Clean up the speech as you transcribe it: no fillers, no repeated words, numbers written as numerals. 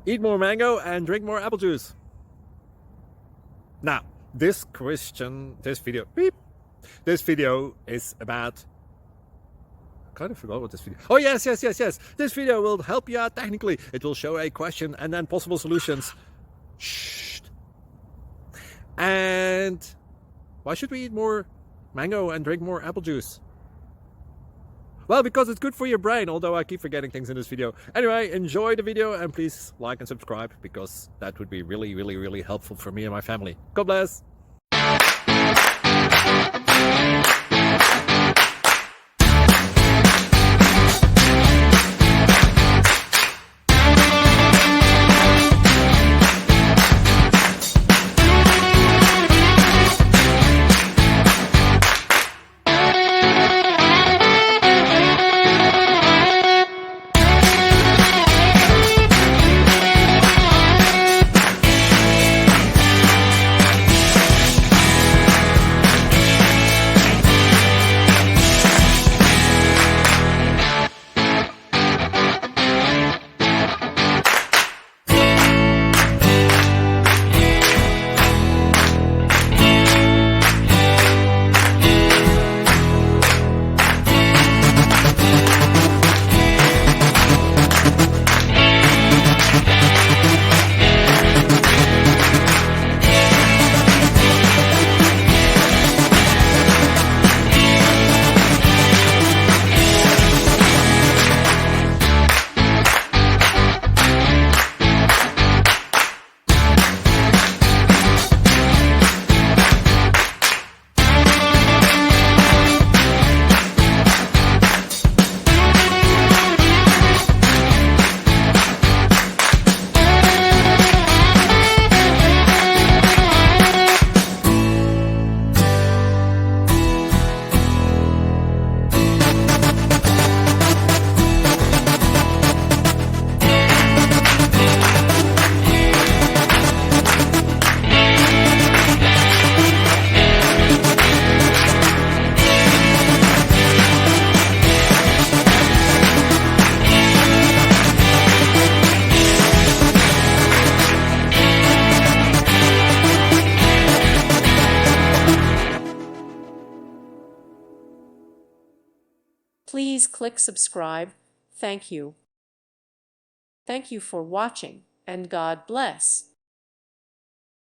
Eat more mango and drink more apple juice. Now, this video is about, I kind of forgot what this video. Oh, yes. This video will help you out technically. It will show a question and then possible solutions. Shh. And why should we eat more mango and drink more apple juice? Well, because it's good for your brain, although I keep forgetting things in this video. Anyway, enjoy the video and please like and subscribe, because that would be really helpful for me and my family. God bless! Please click subscribe. Thank you. Thank you for watching, and God bless.